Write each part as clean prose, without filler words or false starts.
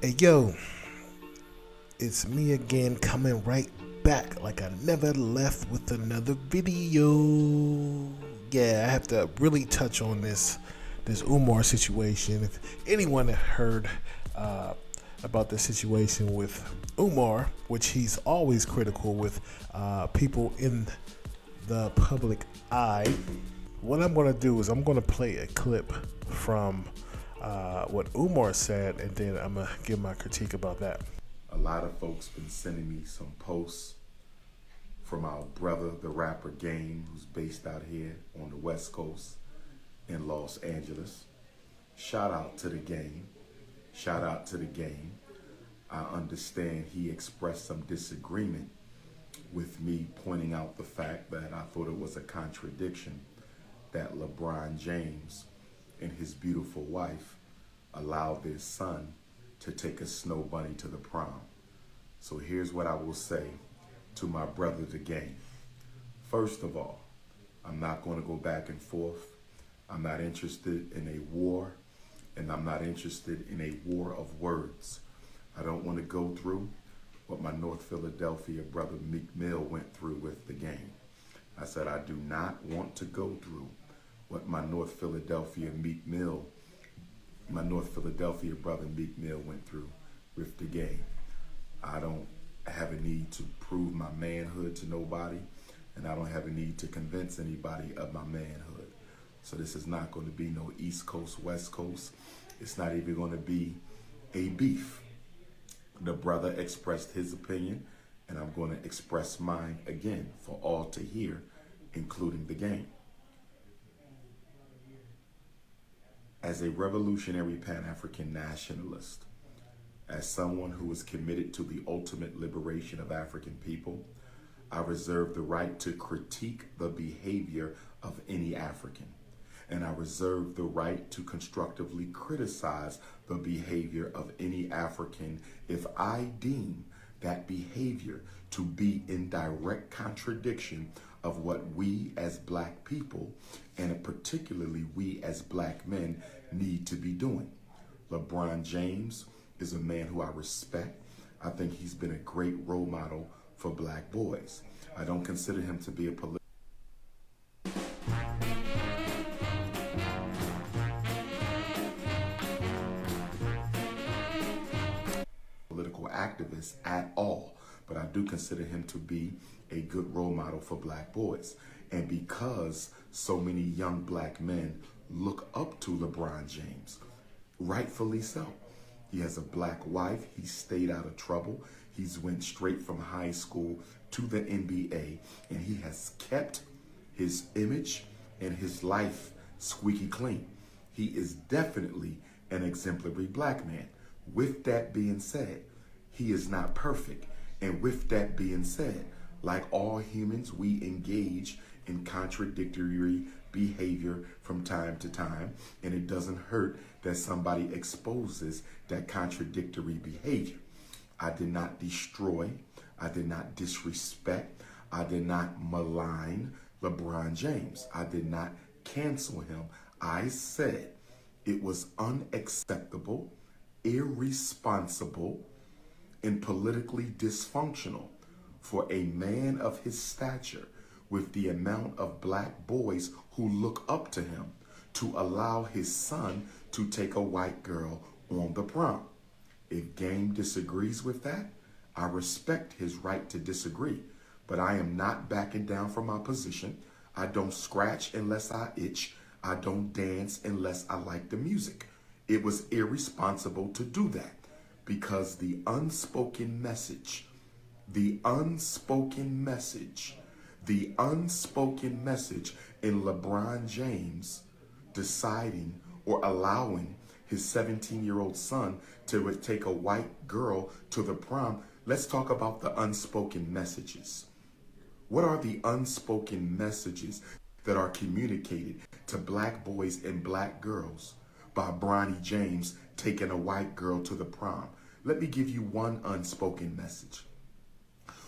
Hey yo, it's me again coming right back like I never left with another video. Yeah, I have to really touch on this Umar situation. If anyone heard uh, about the situation with Umar, which he's always critical with people in the public eye, what I'm going to do is I'm going to play a clip from what Umar said, and then I'm going to give my critique about that. A lot of folks been sending me some posts from our brother, the rapper Game, who's based out here on the West Coast in Los Angeles. Shout out to the Game. Shout out to the Game. I understand he expressed some disagreement with me pointing out the fact that I thought it was a contradiction that LeBron James and his beautiful wife allowed their son to take a snow bunny to the prom. So here's what I will say to my brother, the Game. First of all, I'm not going to go back and forth. I'm not interested in a war, and I'm not interested in a war of words. I don't want to go through what my North Philadelphia brother Meek Mill went through with the Game. I said I do not want to go through what my North Philadelphia brother Meek Mill went through with the Game. I don't have a need to prove my manhood to nobody, and I don't have a need to convince anybody of my manhood. So this is not going to be no East Coast, West Coast. It's not even going to be a beef. The brother expressed his opinion, and I'm going to express mine again for all to hear, including the Game. As a revolutionary Pan-African nationalist, as someone who is committed to the ultimate liberation of African people, I reserve the right to critique the behavior of any African. And I reserve the right to constructively criticize the behavior of any African if I deem that behavior to be in direct contradiction of what we as black people, and particularly we as black men, need to be doing. LeBron James is a man who I respect. I think he's been a great role model for black boys. I don't consider him to be a political activist at all, but I do consider him to be a good role model for black boys. And because so many young black men look up to LeBron James, rightfully so. He has a black wife. He stayed out of trouble. He's went straight from high school to the NBA, and he has kept his image and his life squeaky clean. He is definitely an exemplary black man. With that being said, he is not perfect. And with that being said, like all humans, we engage in contradictory behavior from time to time, and it doesn't hurt that somebody exposes that contradictory behavior. I did not destroy, I did not disrespect, I did not malign LeBron James. I did not cancel him. I said it was unacceptable, irresponsible, and politically dysfunctional for a man of his stature with the amount of black boys who look up to him to allow his son to take a white girl on the prom. If Game disagrees with that, I respect his right to disagree, but I am not backing down from my position. I don't scratch unless I itch. I don't dance unless I like the music. It was irresponsible to do that because the unspoken message in LeBron James deciding or allowing his 17-year-old son to take a white girl to the prom. Let's talk about the unspoken messages. What are the unspoken messages that are communicated to black boys and black girls by Bronny James taking a white girl to the prom? Let me give you one unspoken message.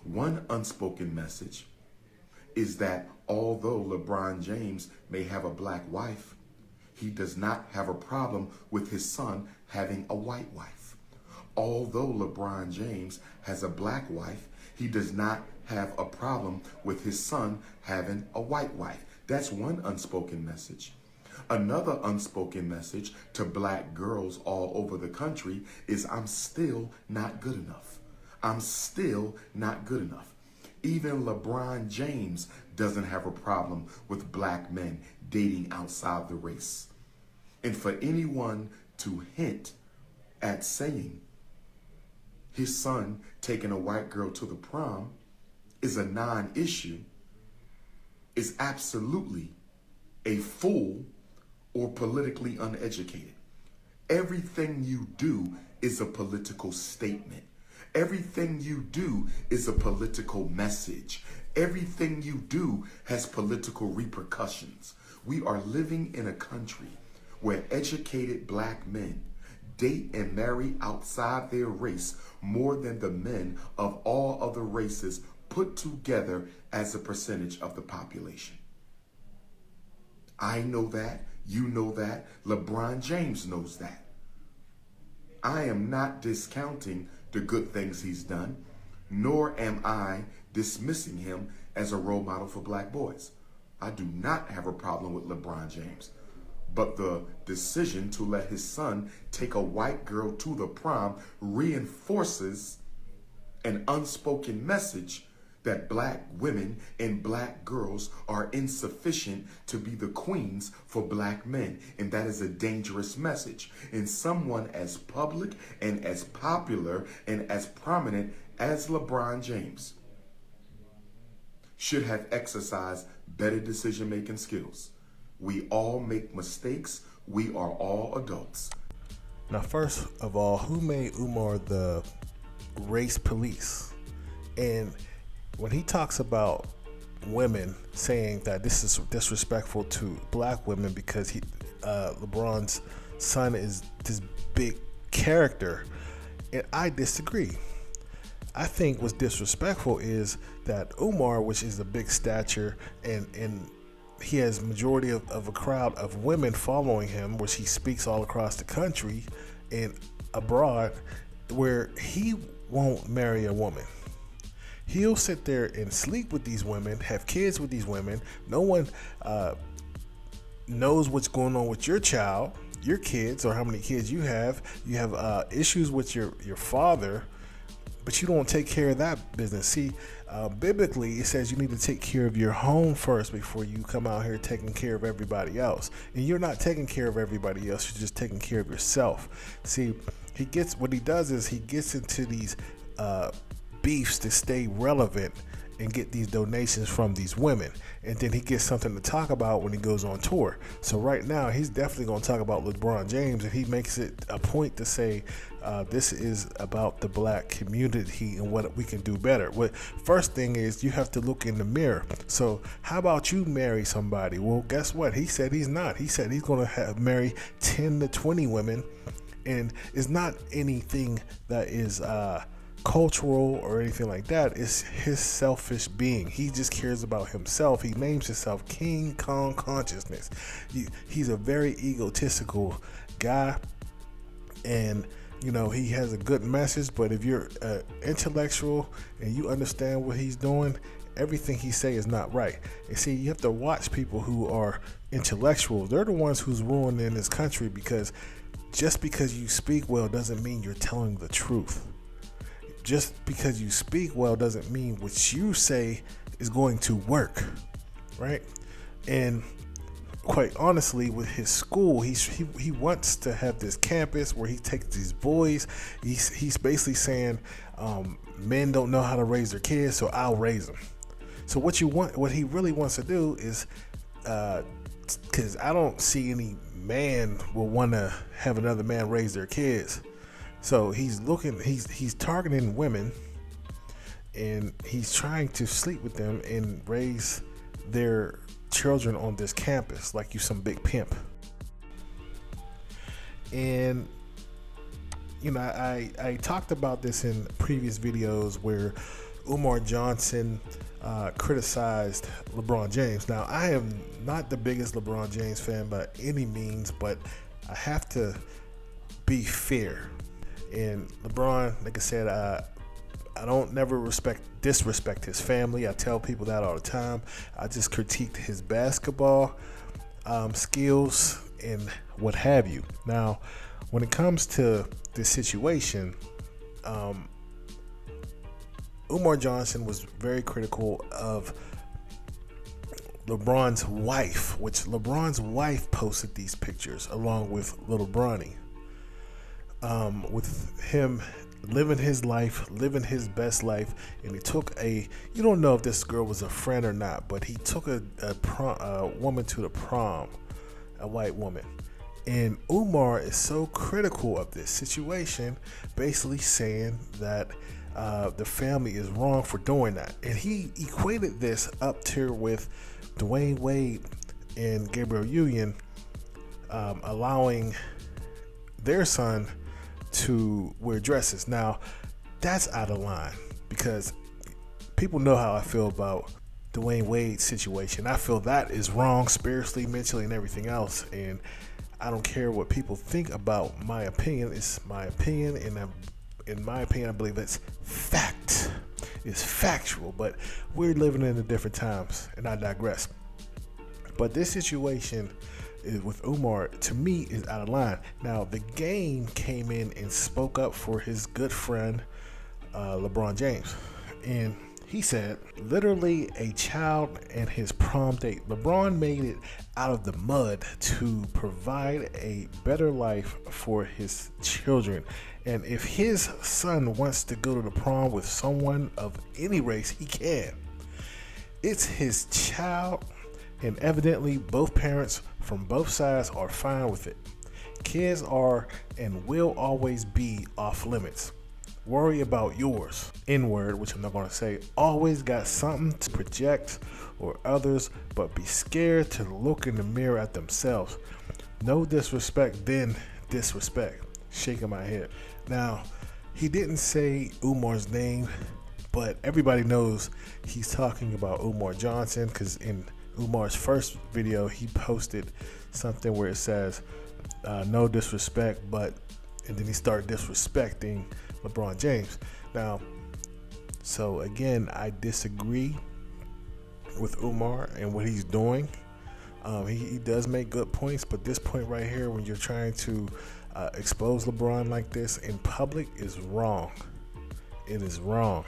One unspoken message is that although LeBron James may have a black wife, he does not have a problem with his son having a white wife. Although LeBron James has a black wife, he does not have a problem with his son having a white wife. That's one unspoken message. Another unspoken message to black girls all over the country is I'm still not good enough. I'm still not good enough. Even LeBron James doesn't have a problem with black men dating outside the race. And for anyone to hint at saying his son taking a white girl to the prom is a non-issue is absolutely a fool or politically uneducated. Everything you do is a political statement. Everything you do is a political message. Everything you do has political repercussions. We are living in a country where educated black men date and marry outside their race more than the men of all other races put together as a percentage of the population. I know that, you know that, LeBron James knows that. I am not discounting the good things he's done, nor am I dismissing him as a role model for black boys. I do not have a problem with LeBron James. But the decision to let his son take a white girl to the prom reinforces an unspoken message that black women and black girls are insufficient to be the queens for black men. And that is a dangerous message. And someone as public and as popular and as prominent as LeBron James should have exercised better decision-making skills. We all make mistakes. We are all adults. Now, first of all, who made Umar the race police? And when he talks about women saying that this is disrespectful to black women because LeBron's son is this big character, and I disagree. I think what's disrespectful is that Umar, which is a big stature, and he has majority of a crowd of women following him, which he speaks all across the country and abroad, where he won't marry a woman. He'll sit there and sleep with these women, have kids with these women. No one knows what's going on with your child, your kids, or how many kids you have. You have issues with your father, but you don't take care of that business. See, biblically, it says you need to take care of your home first before you come out here taking care of everybody else. And you're not taking care of everybody else. You're just taking care of yourself. See, what he does is he gets into these beefs to stay relevant and get these donations from these women, and then he gets something to talk about when he goes on tour. So right now he's definitely going to talk about LeBron James, and he makes it a point to say this is about the black community and what we can do better. First thing is you have to look in the mirror. So how about you marry somebody? Well, guess what? He said he's not. He said he's going to marry 10 to 20 women, and it's not anything that is cultural or anything like that. It's his selfish being. He just cares about himself. He names himself King Kong Consciousness. He's a very egotistical guy, and he has a good message. But if you're intellectual and you understand what he's doing, everything he say is not right. And see, you have to watch people who are intellectuals. They're the ones who's ruining this country, because just because you speak well doesn't mean you're telling the truth. Just because you speak well doesn't mean what you say is going to work, right? And quite honestly, with his school, he wants to have this campus where he takes these boys. He's basically saying men don't know how to raise their kids, so I'll raise them. So what he really wants to do is, because I don't see any man will want to have another man raise their kids. So he's targeting women, and he's trying to sleep with them and raise their children on this campus like you some big pimp. And I talked about this in previous videos where Umar Johnson criticized LeBron James. Now, I am not the biggest LeBron James fan by any means, but I have to be fair. And LeBron, like I said, I don't never disrespect his family. I tell people that all the time. I just critiqued his basketball skills and what have you. Now, when it comes to this situation, Umar Johnson was very critical of LeBron's wife, which LeBron's wife posted these pictures along with little Bronny, with him living his life, living his best life. And he took you don't know if this girl was a friend or not, but he took a woman to the prom, a white woman. And Umar is so critical of this situation, basically saying that the family is wrong for doing that. And he equated this up to with Dwayne Wade and Gabrielle Union allowing their son to wear dresses. Now, that's out of line because people know how I feel about Dwayne Wade's situation. I feel that is wrong spiritually, mentally, and everything else. And I don't care what people think about my opinion. It's my opinion, and in my opinion, I believe it's fact. It's factual, but we're living in the different times, and I digress. But this situation with Umar, to me, is out of line. Now, the game came in and spoke up for his good friend, LeBron James. And he said, literally a child and his prom date. LeBron made it out of the mud to provide a better life for his children. And if his son wants to go to the prom with someone of any race, he can. It's his child, and evidently both parents from both sides are fine with it. Kids are and will always be off limits. Worry about yours. N-word, which I'm not going to say. Always got something to project or others, but be scared to look in the mirror at themselves. No disrespect, then disrespect. Shaking my head. Now, he didn't say Umar's name, but everybody knows he's talking about Umar Johnson, because in Umar's first video, he posted something where it says, no disrespect, but, and then he started disrespecting LeBron James. Now, so again, I disagree with Umar and what he's doing. He does make good points, but this point right here, when you're trying to expose LeBron like this in public, is wrong. It is wrong.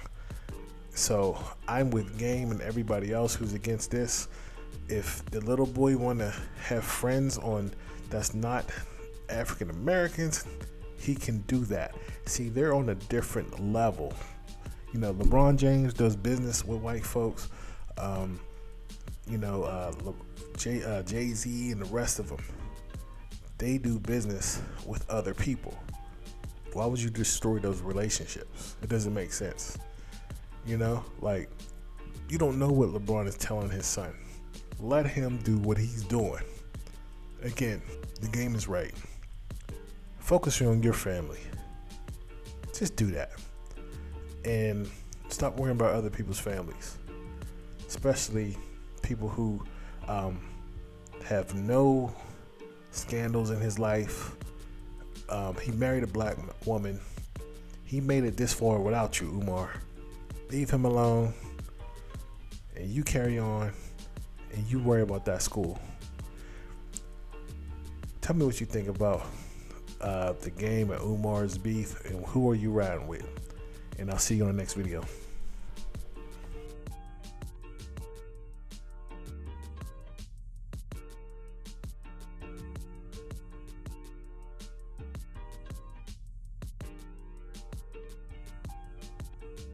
So I'm with Game and everybody else who's against this. If the little boy want to have friends that's not African Americans, he can do that. See, they're on a different level. You know, LeBron James does business with white folks. Jay-Z and the rest of them, they do business with other people. Why would you destroy those relationships? It doesn't make sense. You know, like, you don't know what LeBron is telling his son. Let him do what he's doing. Again, the game is right. Focus on your family. Just do that. And stop worrying about other people's families. Especially people who have no scandals in his life. He married a black woman. He made it this far without you, Umar. Leave him alone. And you carry on. And you worry about that school. Tell me what you think about the game and Umar's beef, and who are you riding with? And I'll see you on the next video.